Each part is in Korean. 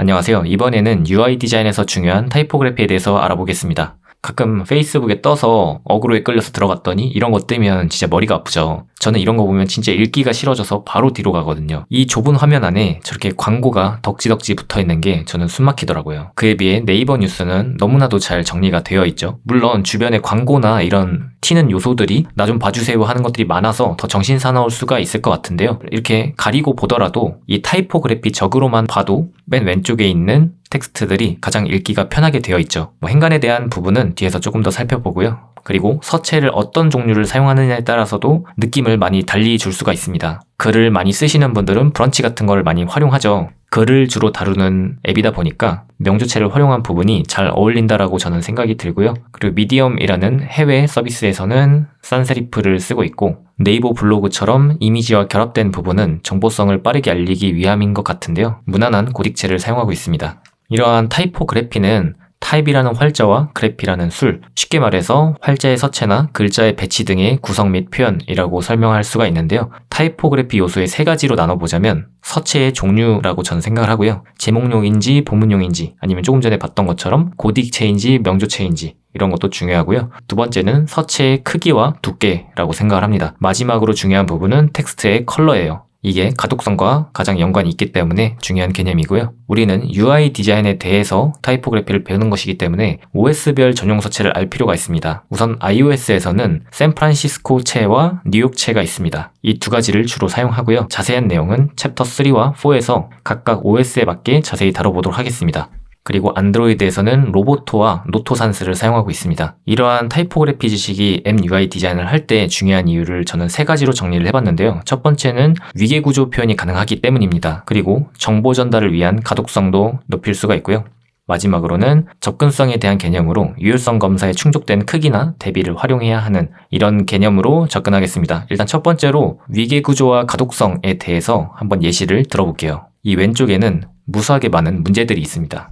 안녕하세요. 이번에는 UI 디자인에서 중요한 타이포그래피에 대해서 알아보겠습니다. 가끔 페이스북에 떠서 어그로에 끌려서 들어갔더니 이런 거 뜨면 진짜 머리가 아프죠. 저는 이런 거 보면 진짜 읽기가 싫어져서 바로 뒤로 가거든요. 이 좁은 화면 안에 저렇게 광고가 덕지덕지 붙어있는 게 저는 숨막히더라고요. 그에 비해 네이버 뉴스는 너무나도 잘 정리가 되어 있죠. 물론 주변에 광고나 이런 튀는 요소들이 나 좀 봐주세요 하는 것들이 많아서 더 정신사나울 수가 있을 것 같은데요. 이렇게 가리고 보더라도 이 타이포그래피 적으로만 봐도 맨 왼쪽에 있는 텍스트들이 가장 읽기가 편하게 되어 있죠. 행간에 대한 부분은 뒤에서 조금 더 살펴보고요. 그리고 서체를 어떤 종류를 사용하느냐에 따라서도 느낌을 많이 달리 줄 수가 있습니다. 글을 많이 쓰시는 분들은 브런치 같은 걸 많이 활용하죠. 글을 주로 다루는 앱이다 보니까 명조체를 활용한 부분이 잘 어울린다라고 저는 생각이 들고요. 그리고 미디엄이라는 해외 서비스에서는 산세리프를 쓰고 있고 네이버 블로그처럼 이미지와 결합된 부분은 정보성을 빠르게 알리기 위함인 것 같은데요. 무난한 고딕체를 사용하고 있습니다. 이러한 타이포그래피는 타입이라는 활자와 그래피라는 술, 쉽게 말해서 활자의 서체나 글자의 배치 등의 구성 및 표현이라고 설명할 수가 있는데요. 타이포그래피 요소의 세 가지로 나눠보자면 서체의 종류라고 저는 생각을 하고요. 제목용인지 본문용인지 아니면 조금 전에 봤던 것처럼 고딕체인지 명조체인지 이런 것도 중요하고요. 두 번째는 서체의 크기와 두께라고 생각을 합니다. 마지막으로 중요한 부분은 텍스트의 컬러예요. 이게 가독성과 가장 연관이 있기 때문에 중요한 개념이고요. 우리는 UI 디자인에 대해서 타이포그래피를 배우는 것이기 때문에 OS별 전용 서체를 알 필요가 있습니다. 우선 iOS에서는 샌프란시스코체와 뉴욕체가 있습니다. 이 두 가지를 주로 사용하고요. 자세한 내용은 챕터 3와 4에서 각각 OS에 맞게 자세히 다뤄보도록 하겠습니다. 그리고 안드로이드에서는 로보토와 노토산스를 사용하고 있습니다. 이러한 타이포그래피 지식이 MUI 디자인을 할 때 중요한 이유를 저는 세 가지로 정리를 해봤는데요. 첫 번째는 위계구조 표현이 가능하기 때문입니다. 그리고 정보 전달을 위한 가독성도 높일 수가 있고요. 마지막으로는 접근성에 대한 개념으로 유효성 검사에 충족된 크기나 대비를 활용해야 하는 이런 개념으로 접근하겠습니다. 일단 첫 번째로 위계구조와 가독성에 대해서 한번 예시를 들어볼게요. 이 왼쪽에는 무수하게 많은 문제들이 있습니다.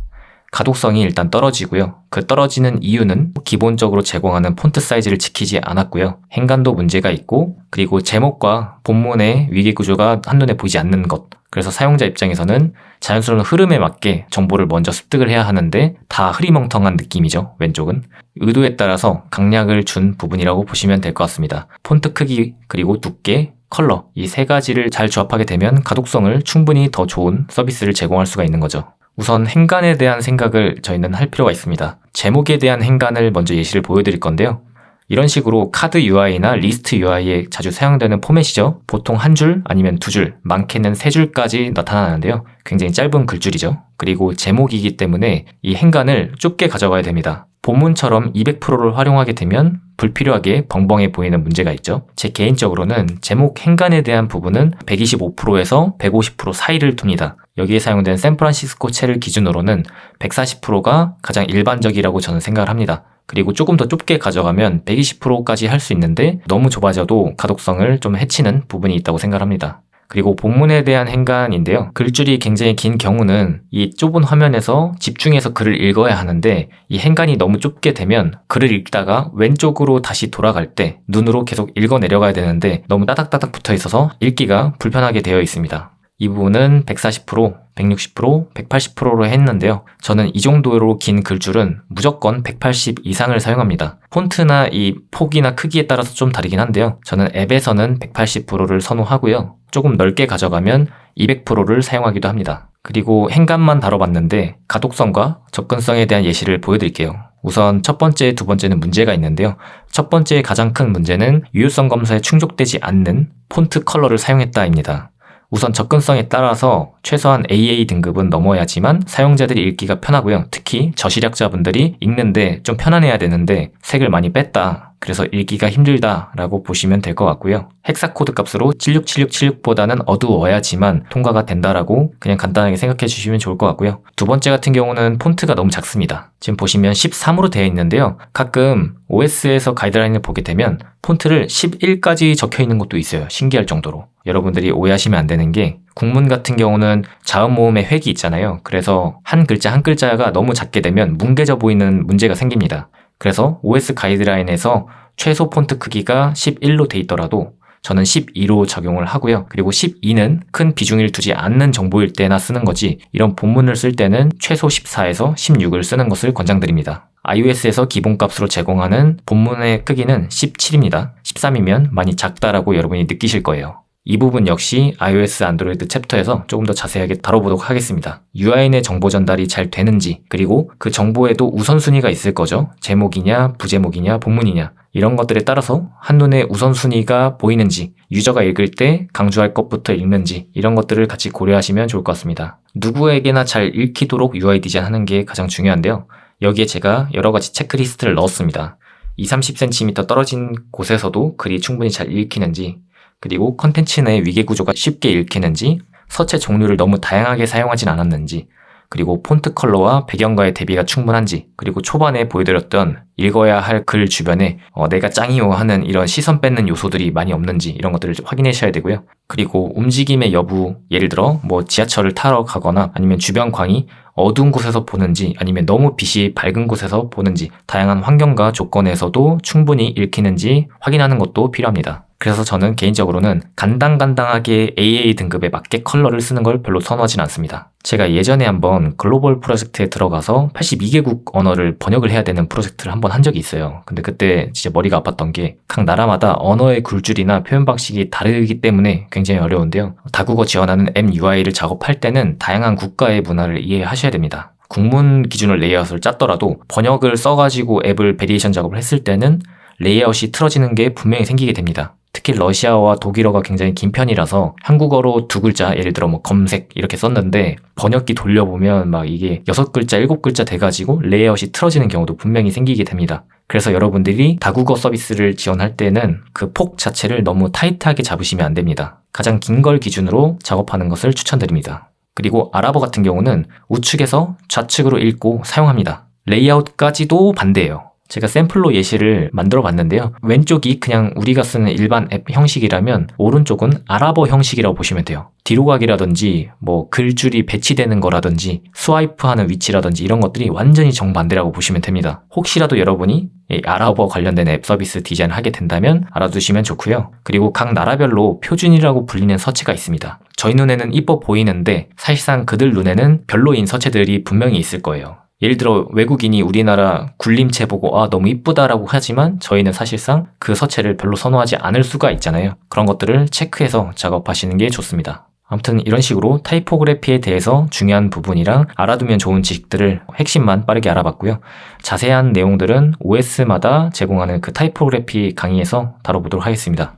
가독성이 일단 떨어지고요. 그 떨어지는 이유는 기본적으로 제공하는 폰트 사이즈를 지키지 않았고요. 행간도 문제가 있고 그리고 제목과 본문의 위계구조가 한눈에 보이지 않는 것. 그래서 사용자 입장에서는 자연스러운 흐름에 맞게 정보를 먼저 습득을 해야 하는데 다 흐리멍텅한 느낌이죠. 왼쪽은. 의도에 따라서 강약을 준 부분이라고 보시면 될 것 같습니다. 폰트 크기 그리고 두께 컬러 이 세 가지를 잘 조합하게 되면 가독성을 충분히 더 좋은 서비스를 제공할 수가 있는 거죠. 우선 행간에 대한 생각을 저희는 할 필요가 있습니다. 제목에 대한 행간을 먼저 예시를 보여드릴 건데요. 이런 식으로 카드 UI나 리스트 UI에 자주 사용되는 포맷이죠. 보통 한 줄 아니면 두 줄, 많게는 세 줄까지 나타나는데요. 굉장히 짧은 글줄이죠. 그리고 제목이기 때문에 이 행간을 좁게 가져가야 됩니다. 본문처럼 200%를 활용하게 되면 불필요하게 벙벙해 보이는 문제가 있죠. 제 개인적으로는 제목 행간에 대한 부분은 125%에서 150% 사이를 둡니다. 여기에 사용된 샌프란시스코체를 기준으로는 140%가 가장 일반적이라고 저는 생각을 합니다. 그리고 조금 더 좁게 가져가면 120%까지 할 수 있는데 너무 좁아져도 가독성을 좀 해치는 부분이 있다고 생각합니다. 그리고 본문에 대한 행간인데요. 글줄이 굉장히 긴 경우는 이 좁은 화면에서 집중해서 글을 읽어야 하는데 이 행간이 너무 좁게 되면 글을 읽다가 왼쪽으로 다시 돌아갈 때 눈으로 계속 읽어 내려가야 되는데 너무 따닥따닥 붙어 있어서 읽기가 불편하게 되어 있습니다. 이 부분은 140%, 160%, 180%로 했는데요. 저는 이 정도로 긴 글줄은 무조건 180 이상을 사용합니다. 폰트나 이 폭이나 크기에 따라서 좀 다르긴 한데요. 저는 앱에서는 180%를 선호하고요. 조금 넓게 가져가면 200%를 사용하기도 합니다. 그리고 행간만 다뤄봤는데 가독성과 접근성에 대한 예시를 보여드릴게요. 우선 첫 번째, 두 번째는 문제가 있는데요. 첫 번째의 가장 큰 문제는 유효성 검사에 충족되지 않는 폰트 컬러를 사용했다입니다. 우선 접근성에 따라서 최소한 AA 등급은 넘어야지만 사용자들이 읽기가 편하고요. 특히 저시력자분들이 읽는데 좀 편안해야 되는데 색을 많이 뺐다. 그래서 읽기가 힘들다라고 보시면 될 것 같고요. 헥사코드 값으로 767676보다는 어두워야지만 통과가 된다라고 그냥 간단하게 생각해 주시면 좋을 것 같고요. 두 번째 같은 경우는 폰트가 너무 작습니다. 지금 보시면 13으로 되어 있는데요. 가끔 OS에서 가이드라인을 보게 되면 폰트를 11까지 적혀 있는 것도 있어요. 신기할 정도로. 여러분들이 오해하시면 안 되는 게 국문 같은 경우는 자음 모음의 획이 있잖아요. 그래서 한 글자 한 글자가 너무 작게 되면 뭉개져 보이는 문제가 생깁니다. 그래서 OS 가이드라인에서 최소 폰트 크기가 11로 돼 있더라도 저는 12로 적용을 하고요. 그리고 12는 큰 비중을 두지 않는 정보일 때나 쓰는 거지 이런 본문을 쓸 때는 최소 14에서 16을 쓰는 것을 권장드립니다. iOS에서 기본값으로 제공하는 본문의 크기는 17입니다. 13이면 많이 작다라고 여러분이 느끼실 거예요. 이 부분 역시 iOS 안드로이드 챕터에서 조금 더 자세하게 다뤄보도록 하겠습니다. UI 내 정보 전달이 잘 되는지, 그리고 그 정보에도 우선순위가 있을 거죠. 제목이냐, 부제목이냐, 본문이냐 이런 것들에 따라서 한눈에 우선순위가 보이는지, 유저가 읽을 때 강조할 것부터 읽는지 이런 것들을 같이 고려하시면 좋을 것 같습니다. 누구에게나 잘 읽히도록 UI 디자인하는 게 가장 중요한데요. 여기에 제가 여러 가지 체크리스트를 넣었습니다. 20-30cm 떨어진 곳에서도 글이 충분히 잘 읽히는지, 그리고 컨텐츠 내 위계 구조가 쉽게 읽히는지, 서체 종류를 너무 다양하게 사용하진 않았는지, 그리고 폰트 컬러와 배경과의 대비가 충분한지, 그리고 초반에 보여드렸던 읽어야 할 글 주변에 내가 짱이요 하는 이런 시선 뺏는 요소들이 많이 없는지 이런 것들을 확인하셔야 되고요. 그리고 움직임의 여부, 예를 들어 뭐 지하철을 타러 가거나 아니면 주변 광이 어두운 곳에서 보는지 아니면 너무 빛이 밝은 곳에서 보는지 다양한 환경과 조건에서도 충분히 읽히는지 확인하는 것도 필요합니다. 그래서 저는 개인적으로는 간당간당하게 AA 등급에 맞게 컬러를 쓰는 걸 별로 선호하진 않습니다. 제가 예전에 한번 글로벌 프로젝트에 들어가서 82개국 언어를 번역을 해야 되는 프로젝트를 한번 한 적이 있어요. 근데 그때 진짜 머리가 아팠던 게 각 나라마다 언어의 굴줄이나 표현 방식이 다르기 때문에 굉장히 어려운데요. 다국어 지원하는 MUI를 작업할 때는 다양한 국가의 문화를 이해하셔야 됩니다. 국문 기준으로 레이아웃을 짰더라도 번역을 써가지고 앱을 베리에이션 작업을 했을 때는 레이아웃이 틀어지는 게 분명히 생기게 됩니다. 특히 러시아어와 독일어가 굉장히 긴 편이라서 한국어로 두 글자, 예를 들어 뭐 검색 이렇게 썼는데 번역기 돌려보면 막 이게 6글자, 7글자 돼가지고 레이아웃이 틀어지는 경우도 분명히 생기게 됩니다. 그래서 여러분들이 다국어 서비스를 지원할 때는 그 폭 자체를 너무 타이트하게 잡으시면 안 됩니다. 가장 긴 걸 기준으로 작업하는 것을 추천드립니다. 그리고 아랍어 같은 경우는 우측에서 좌측으로 읽고 사용합니다. 레이아웃까지도 반대예요. 제가 샘플로 예시를 만들어 봤는데요. 왼쪽이 그냥 우리가 쓰는 일반 앱 형식이라면 오른쪽은 아랍어 형식이라고 보시면 돼요. 뒤로 가기라든지 뭐 글줄이 배치되는 거라든지 스와이프하는 위치라든지 이런 것들이 완전히 정반대라고 보시면 됩니다. 혹시라도 여러분이 이 아랍어 관련된 앱 서비스 디자인을 하게 된다면 알아두시면 좋고요. 그리고 각 나라별로 표준이라고 불리는 서체가 있습니다. 저희 눈에는 이뻐 보이는데 사실상 그들 눈에는 별로인 서체들이 분명히 있을 거예요. 예를 들어 외국인이 우리나라 굴림체 보고 너무 이쁘다라고 하지만 저희는 사실상 그 서체를 별로 선호하지 않을 수가 있잖아요. 그런 것들을 체크해서 작업하시는 게 좋습니다. 아무튼 이런 식으로 타이포그래피에 대해서 중요한 부분이랑 알아두면 좋은 지식들을 핵심만 빠르게 알아봤고요. 자세한 내용들은 OS마다 제공하는 그 타이포그래피 강의에서 다뤄보도록 하겠습니다.